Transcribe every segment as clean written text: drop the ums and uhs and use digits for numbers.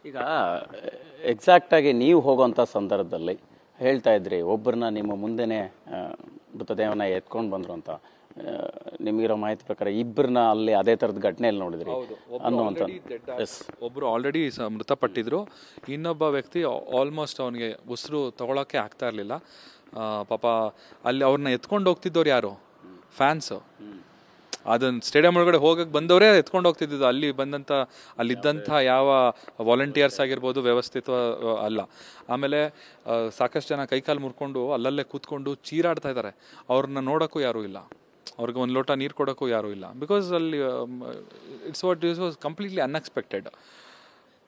ಈಗ ಎಕ್ಸಾಕ್ಟಾಗಿ ನೀವು ಹೋಗುವಂಥ ಸಂದರ್ಭದಲ್ಲಿ ಹೇಳ್ತಾ ಇದ್ರಿ ಒಬ್ಬರನ್ನ ನಿಮ್ಮ ಮುಂದೆನೇ ಮೃತದೇಹನ ಎತ್ಕೊಂಡು ಬಂದರು ಅಂತ. ನಿಮಗಿರೋ ಮಾಹಿತಿ ಪ್ರಕಾರ ಇಬ್ಬರನ್ನ ಅಲ್ಲಿ ಅದೇ ಥರದ ಘಟನೆಯಲ್ಲಿ ನೋಡಿದ್ರಿ ಅನ್ನುವಂಥ. ಒಬ್ಬರು ಆಲ್ರೆಡಿ ಮೃತಪಟ್ಟಿದ್ರು, ಇನ್ನೊಬ್ಬ ವ್ಯಕ್ತಿ ಆಲ್ಮೋಸ್ಟ್ ಅವನಿಗೆ ಉಸಿರು ತಗೊಳಕ್ಕೆ ಆಗ್ತಾ ಇರಲಿಲ್ಲ. ಪಾಪ ಅಲ್ಲಿ ಅವ್ರನ್ನ ಎತ್ಕೊಂಡು ಹೋಗ್ತಿದ್ದವ್ರು ಯಾರು? ಫ್ಯಾನ್ಸು. ಅದನ್ನು ಸ್ಟೇಡಿಯಂ ಒಳಗಡೆ ಹೋಗಕ್ಕೆ ಬಂದವರೇ ಎತ್ಕೊಂಡು ಹೋಗ್ತಿದ್ದು. ಅಲ್ಲಿದ್ದಂಥ ಯಾವ ವಾಲಂಟಿಯರ್ಸ್ ಆಗಿರ್ಬೋದು ವ್ಯವಸ್ಥಿತ ಅಲ್ಲ. ಆಮೇಲೆ ಸಾಕಷ್ಟು ಜನ ಕೈಕಾಲು ಮುರ್ಕೊಂಡು ಅಲ್ಲಲ್ಲೇ ಕೂತ್ಕೊಂಡು ಚೀರಾಡ್ತಾ ಇದ್ದಾರೆ. ಅವ್ರನ್ನ ನೋಡೋಕ್ಕೂ ಯಾರೂ ಇಲ್ಲ, ಅವ್ರಿಗೆ ಒಂದು ಲೋಟ ನೀರು ಕೊಡೋಕ್ಕೂ ಯಾರೂ ಇಲ್ಲ. ಬಿಕಾಸ್ ಅಲ್ಲಿ it's was completely unexpected.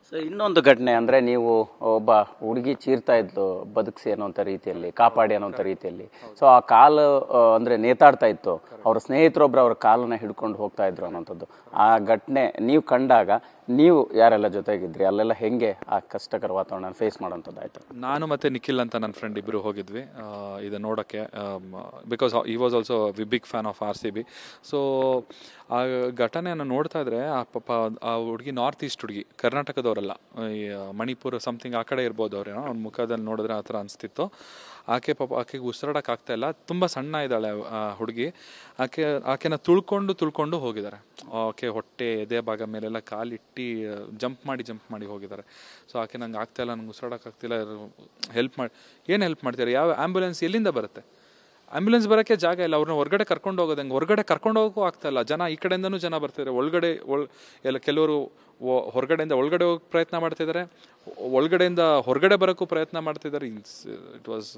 So ಇನ್ನೊಂದು ಘಟನೆ ಅಂದರೆ, ನೀವು ಒಬ್ಬ ಹುಡುಗಿ ಚೀರ್ತಾ ಇದ್ಲು ಬದುಕಿಸಿ ಅನ್ನೋಂಥ ರೀತಿಯಲ್ಲಿ, ಕಾಪಾಡಿ ಅನ್ನೋಂಥ ರೀತಿಯಲ್ಲಿ. ಸೊ ಆ ಕಾಲು ಅಂದರೆ ನೇತಾಡ್ತಾ ಇತ್ತು, ಅವ್ರ ಸ್ನೇಹಿತರೊಬ್ಬರು ಅವ್ರ ಕಾಲನ್ನ ಹಿಡ್ಕೊಂಡು ಹೋಗ್ತಾ ಇದ್ರು ಅನ್ನೋಂಥದ್ದು. ಆ ಘಟನೆ ನೀವು ಕಂಡಾಗ ನೀವು ಯಾರೆಲ್ಲ ಜೊತೆಗಿದ್ರಿ, ಅಲ್ಲೆಲ್ಲ ಹೆಂಗೆ ಆ ಕಷ್ಟಕರ ವಾತಾವರಣ ಫೇಸ್ ಮಾಡೋಂಥದ್ದು ಆಯಿತು? ನಾನು ಮತ್ತು ನಿಖಿಲ್ ಅಂತ ನನ್ನ ಫ್ರೆಂಡ್ ಇಬ್ಬರು ಹೋಗಿದ್ವಿ ಇದು ನೋಡೋಕ್ಕೆ. Because he was also big fan of RCB. So ಆ ಘಟನೆಯನ್ನು ನೋಡ್ತಾ ಇದ್ರೆ ಆ ಹುಡುಗಿ ನಾರ್ತ್ ಈಸ್ಟ್ ಹುಡುಗಿ, ಕರ್ನಾಟಕದವರಲ್ಲ, ಈ ಮಣಿಪುರ ಸಮಥಿಂಗ್ ಆ ಕಡೆ ಇರ್ಬೋದು ಅವ್ರೇನೋ. ಅವ್ನ ಮುಖದಲ್ಲಿ ನೋಡಿದ್ರೆ ಆ ಥರ ಅನಿಸ್ತಿತ್ತು. ಆಕೆಗೆ ಉಸಿರಾಡೋಕೆ ಆಗ್ತಾ ಇಲ್ಲ, ತುಂಬ ಸಣ್ಣ ಇದ್ದಾಳೆ ಆ ಹುಡುಗಿ. ಆಕೆನ ತುಳ್ಕೊಂಡು ಹೋಗಿದ್ದಾರೆ. ಆಕೆ ಹೊಟ್ಟೆ ಎದೆ ಭಾಗ ಮೇಲೆಲ್ಲ ಕಾಲಿಟ್ಟು ಜಂಪ್ ಮಾಡಿ ಹೋಗಿದ್ದಾರೆ. ಸೊ ಆಕೆ ನಂಗೆ ಆಗ್ತಾಯಿಲ್ಲ, ನಂಗೆ ಉಸಿರಾಡೋಕೆ ಆಗ್ತಿಲ್ಲ, ಹೆಲ್ಪ್ ಮಾಡಿ. ಏನು ಹೆಲ್ಪ್ ಮಾಡ್ತಾರೆ? ಯಾವ ಆ್ಯಂಬುಲೆನ್ಸ್ ಎಲ್ಲಿಂದ ಬರುತ್ತೆ? ಆ್ಯಂಬುಲೆನ್ಸ್ ಬರೋಕ್ಕೆ ಜಾಗ ಇಲ್ಲ. ಅವ್ರನ್ನ ಹೊರಗಡೆ ಕರ್ಕೊಂಡು ಹೋಗೋದು ಹೆಂಗೆ? ಹೊರಗಡೆ ಕರ್ಕೊಂಡು ಹೋಗೋಕ್ಕೂ ಆಗ್ತಾಯಿಲ್ಲ. ಜನ ಈ ಕಡೆಯಿಂದನೂ ಜನ ಬರ್ತಿದ್ದಾರೆ, ಎಲ್ಲ ಕೆಲವರು ಹೊರಗಡೆಯಿಂದ ಒಳಗಡೆ ಹೋಗಕ್ಕೆ ಪ್ರಯತ್ನ ಮಾಡ್ತಿದ್ದಾರೆ, ಒಳಗಡೆಯಿಂದ ಹೊರಗಡೆ ಬರೋಕ್ಕೂ ಪ್ರಯತ್ನ ಮಾಡ್ತಿದ್ದಾರೆ. ಇಟ್ ವಾಸ್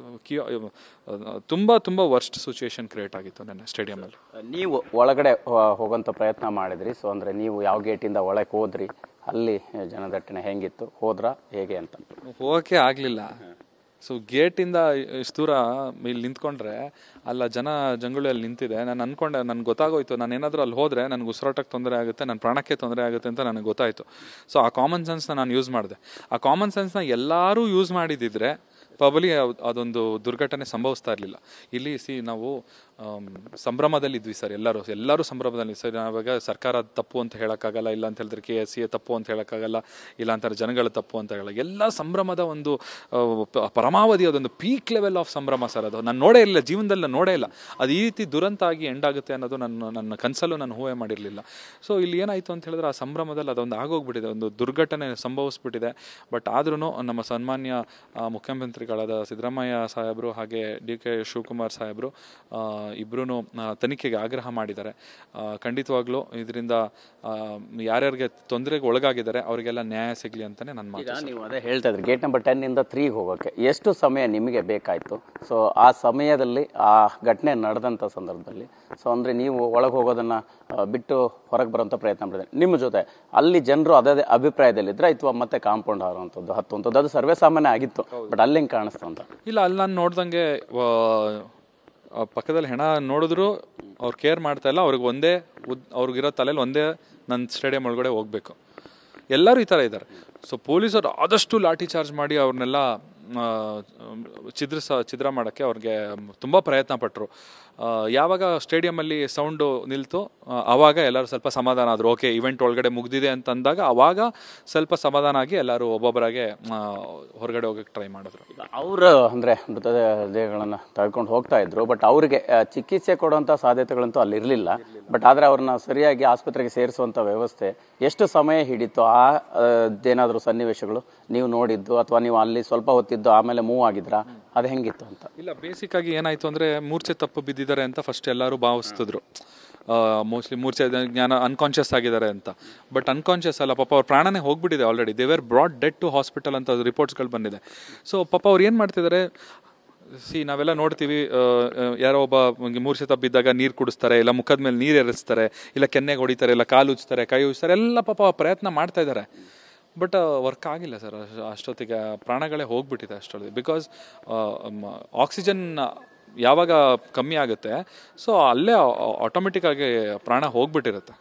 ತುಂಬ ವರ್ಸ್ಟ್ ಸಿಚುವೇಶನ್ ಕ್ರಿಯೇಟ್ ಆಗಿತ್ತು ನನ್ನ ಸ್ಟೇಡಿಯಮಲ್ಲಿ. ನೀವು ಒಳಗಡೆ ಹೋಗೋಂಥ ಪ್ರಯತ್ನ ಮಾಡಿದ್ರಿ. ಸೊ ಅಂದರೆ ನೀವು ಯಾವ ಗೇಟಿಂದ ಒಳಗೆ ಹೋದ್ರಿ, ಅಲ್ಲಿ ಜನದಟ್ಟಣೆ ಹೆಂಗಿತ್ತು, ಹೋದ್ರಾ ಹೇಗೆ ಅಂತ? ಹೋಗೋಕ್ಕೆ ಆಗಲಿಲ್ಲ. ಸೊ ಗೇಟಿಂದ ಇಷ್ಟು ದೂರ ಇಲ್ಲಿ ನಿಂತ್ಕೊಂಡ್ರೆ ಅಲ್ಲ ಜಂಗುಳಿಯಲ್ಲಿ ನಿಂತಿದೆ. ನಾನು ಅಂದ್ಕೊಂಡೆ, ನನಗೆ ಗೊತ್ತಾಗೋಯ್ತು, ನಾನು ಏನಾದರೂ ಅಲ್ಲಿ ಹೋದರೆ ನನಗೆ ಉಸಿರಾಟಕ್ಕೆ ತೊಂದರೆ ಆಗುತ್ತೆ, ನನ್ನ ಪ್ರಾಣಕ್ಕೆ ತೊಂದರೆ ಆಗುತ್ತೆ ಅಂತ ನನಗೆ ಗೊತ್ತಾಯಿತು. ಸೊ ಆ ಕಾಮನ್ ಸೆನ್ಸ್ನ ನಾನು ಯೂಸ್ ಮಾಡಿದೆ. ಆ ಕಾಮನ್ ಸೆನ್ಸ್ನ ಎಲ್ಲರೂ ಯೂಸ್ ಮಾಡಿದ್ದಿದ್ರೆ ಪ್ರಾಬಲಿ ಅದೊಂದು ದುರ್ಘಟನೆ ಸಂಭವಿಸ್ತಾ ಇರಲಿಲ್ಲ. ಇಲ್ಲಿ ನಾವು ಸಂಭ್ರಮದಲ್ಲಿ ಇದ್ವಿ ಸರ್, ಎಲ್ಲರೂ ಸಂಭ್ರಮದಲ್ಲಿ. ಸರ್ ನಾವಾಗ ಸರ್ಕಾರ ತಪ್ಪು ಅಂತ ಹೇಳೋಕ್ಕಾಗಲ್ಲ, ಇಲ್ಲ ಅಂತ ಹೇಳಿದ್ರೆ KSCA ತಪ್ಪು ಅಂತ ಹೇಳೋಕ್ಕಾಗಲ್ಲ, ಇಲ್ಲ ಅಂತಾರೆ ಜನಗಳ ತಪ್ಪು ಅಂತ ಹೇಳಲ್ಲ. ಎಲ್ಲ ಸಂಭ್ರಮದ ಒಂದು ಪರಮಾವಧಿ, ಅದೊಂದು ಪೀಕ್ ಲೆವೆಲ್ ಆಫ್ ಸಂಭ್ರಮ ಸರ್. ಅದು ನಾನು ನೋಡೇ ಇಲ್ಲ, ಜೀವನದಲ್ಲಿ ನೋಡೇ ಇಲ್ಲ. ಅದು ಈ ರೀತಿ ದುರಂತ ಆಗಿ ಎಂಡ್ ಆಗುತ್ತೆ ಅನ್ನೋದು ನನ್ನ ಕನಸಲ್ಲೂ ನಾನು ಊಹೆ ಮಾಡಿರಲಿಲ್ಲ. ಸೊ ಇಲ್ಲಿ ಏನಾಯಿತು ಅಂತ ಹೇಳಿದ್ರೆ, ಆ ಸಂಭ್ರಮದಲ್ಲಿ ಅದೊಂದು ಆಗೋಗ್ಬಿಟ್ಟಿದೆ, ಒಂದು ದುರ್ಘಟನೆ ಸಂಭವಿಸ್ಬಿಟ್ಟಿದೆ. ಬಟ್ ಆದ್ರೂ ನಮ್ಮ ಸನ್ಮಾನ್ಯ ಮುಖ್ಯಮಂತ್ರಿಗಳಾದ ಸಿದ್ದರಾಮಯ್ಯ ಸಾಹೇಬರು ಹಾಗೆ DK ಶಿವಕುಮಾರ್ ಸಾಹೇಬರು ಇಬ್ಬರೂ ತನಿಖೆಗೆ ಆಗ್ರಹ ಮಾಡಿದ್ದಾರೆ. ಖಂಡಿತವಾಗ್ಲೂ ಇದರಿಂದ ಯಾರ್ಯಾರಿಗೆ ತೊಂದರೆಗೆ ಒಳಗಾಗಿದ್ದಾರೆ ಅವರಿಗೆಲ್ಲ ನ್ಯಾಯ ಸಿಗಲಿ ಅಂತಲೇ ನನ್ನ ಮಾತು. ನೀವು ಅದೇ ಹೇಳ್ತಾ ಇದ್ರಿ, ಗೇಟ್ ನಂಬರ್ 10 ಇಂದ 3 ಹೋಗೋಕ್ಕೆ ಎಷ್ಟು ಸಮಯ ನಿಮಗೆ ಬೇಕಾಯಿತು? ಸೊ ಆ ಸಮಯದಲ್ಲಿ ಆ ಘಟನೆ ನಡೆದಂಥ ಸಂದರ್ಭದಲ್ಲಿ, ಸೊ ಅಂದರೆ ನೀವು ಒಳಗೆ ಹೋಗೋದನ್ನು ಬಿಟ್ಟು ಹೊರಗೆ ಬರೋಂಥ ಪ್ರಯತ್ನ ಮಾಡಿದ್ರೆ ನಿಮ್ಮ ಜೊತೆ ಅಲ್ಲಿ ಜನರು ಅದೇ ಅಭಿಪ್ರಾಯದಲ್ಲಿದ್ದರೆ, ಅಥವಾ ಮತ್ತೆ ಕಾಂಪೌಂಡ್ ಹಾರುವಂಥದ್ದು ಹತ್ತುವಂಥದ್ದು ಅದು ಸರ್ವೇ ಸಾಮಾನ್ಯ ಆಗಿತ್ತು. ಬಟ್ ಅಲ್ಲಿ ಹೆಂಗೆ ಕಾಣಿಸ್ತು ಅಂತ? ಇಲ್ಲ, ಅಲ್ಲಿ ನಾನು ನೋಡ್ದಂಗೆ ಪಕ್ಕದಲ್ಲಿ ಹೆಣ ನೋಡಿದ್ರು ಅವ್ರು ಕೇರ್ ಮಾಡ್ತಾ ಇಲ್ಲ. ಅವ್ರಿಗಿರೋ ತಲೆಯಲ್ಲಿ ಒಂದೇ, ನನ್ನ ಸ್ಟೇಡಿಯಂ ಒಳಗಡೆ ಹೋಗ್ಬೇಕು. ಎಲ್ಲರೂ ಈ ಥರ ಇದ್ದಾರೆ. ಸೊ ಪೊಲೀಸರು ಆದಷ್ಟು ಲಾಠಿ ಚಾರ್ಜ್ ಮಾಡಿ ಅವ್ರನ್ನೆಲ್ಲ ಛಿದ್ರ ಮಾಡೋಕ್ಕೆ ಅವ್ರಿಗೆ ತುಂಬ ಪ್ರಯತ್ನ ಪಟ್ಟರು. ಯಾವಾಗ ಸ್ಟೇಡಿಯಮಲ್ಲಿ ಸೌಂಡು ನಿಲ್ತು ಆವಾಗ ಎಲ್ಲರೂ ಸ್ವಲ್ಪ ಸಮಾಧಾನ ಆದರು. ಓಕೆ, ಇವೆಂಟ್ ಒಳಗಡೆ ಮುಗ್ದಿದೆ ಅಂತ ಅಂದಾಗ ಆವಾಗ ಸ್ವಲ್ಪ ಸಮಾಧಾನ ಆಗಿ ಎಲ್ಲರೂ ಒಬ್ಬೊಬ್ಬರಾಗೆ ಹೊರಗಡೆ ಹೋಗೋಕ್ಕೆ ಟ್ರೈ ಮಾಡಿದ್ರು. ಅವರು ಅಂದರೆ ಮೃತದೇಹಗಳನ್ನು ತೆಗೆದುಕೊಂಡು ಹೋಗ್ತಾ ಇದ್ರು, ಬಟ್ ಅವರಿಗೆ ಚಿಕಿತ್ಸೆ ಕೊಡುವಂಥ ಸಾಧ್ಯತೆಗಳಂತೂ ಅಲ್ಲಿ ಇರಲಿಲ್ಲ. ಬಟ್ ಆದರೆ ಅವ್ರನ್ನ ಸರಿಯಾಗಿ ಆಸ್ಪತ್ರೆಗೆ ಸೇರಿಸುವಂಥ ವ್ಯವಸ್ಥೆ ಎಷ್ಟು ಸಮಯ ಹಿಡಿತು? ಅದೇನಾದರೂ ಸನ್ನಿವೇಶಗಳು ನೀವು ನೋಡಿದ್ದು, ಅಥವಾ ನೀವು ಅಲ್ಲಿ ಸ್ವಲ್ಪ ಹೊತ್ತಿದ್ದು ಆಮೇಲೆ ಮೂವ್ ಆಗಿದ್ರಾ, ಅದು ಹೆಂಗಿತ್ತು ಅಂತ? ಇಲ್ಲ, ಬೇಸಿಕ್ ಆಗಿ ಏನಾಯಿತು ಅಂದರೆ ಮೂರ್ಛೆ ತಪ್ಪು ಬಿದ್ದಿದ್ದಾರೆ ಅಂತ ಫಸ್ಟ್ ಎಲ್ಲರೂ ಭಾವಿಸ್ತಿದ್ರು. ಮೋಸ್ಟ್ಲಿ ಮೂರ್ಛೆ ಜ್ಞಾನ, ಅನ್ಕಾನ್ಷಿಯಸ್ ಆಗಿದ್ದಾರೆ ಅಂತ. ಬಟ್ ಅನ್ಕಾನ್ಷಿಯಸ್ ಅಲ್ಲ, ಪಾಪ ಅವ್ರ ಪ್ರಾಣನೇ ಹೋಗ್ಬಿಟ್ಟಿದೆ already. They were brought dead to hospital ಅಂತ ರಿಪೋರ್ಟ್ಸ್ಗಳು ಬಂದಿದೆ. ಸೊ ಪಾಪ ಅವ್ರು ಏನು ಮಾಡ್ತಿದ್ದಾರೆ, ನಾವೆಲ್ಲ ನೋಡ್ತೀವಿ, ಯಾರೋ ಒಬ್ಬ ಮೂರ್ಛೆ ತಪ್ಪಿದ್ದಾಗ ನೀರು ಕುಡಿಸ್ತಾರೆ, ಇಲ್ಲ ಮುಖದ ಮೇಲೆ ನೀರು ಎರಿಸ್ತಾರೆ, ಇಲ್ಲ ಕೆನ್ನೆಗೆ ಹೊಡಿತಾರೆ, ಇಲ್ಲ ಕಾಲು ಉಜ್ತಾರೆ, ಕೈ ಉಜ್ತಾರೆ, ಎಲ್ಲ ಪಾಪ ಪ್ರಯತ್ನ ಮಾಡ್ತಾ ಇದ್ದಾರೆ. ಬಟ್ ವರ್ಕ್ ಆಗಿಲ್ಲ ಸರ್. ಅಷ್ಟೊತ್ತಿಗೆ ಪ್ರಾಣಗಳೇ ಹೋಗ್ಬಿಟ್ಟಿದೆ ಅಷ್ಟೊತ್ತಿಗೆ. ಬಿಕಾಸ್ ಆಕ್ಸಿಜನ್ ಯಾವಾಗ ಕಮ್ಮಿ ಆಗುತ್ತೆ, ಸೊ ಅಲ್ಲೇ ಆಟೋಮೆಟಿಕ್ ಆಗಿ ಪ್ರಾಣ ಹೋಗ್ಬಿಟ್ಟಿರುತ್ತೆ.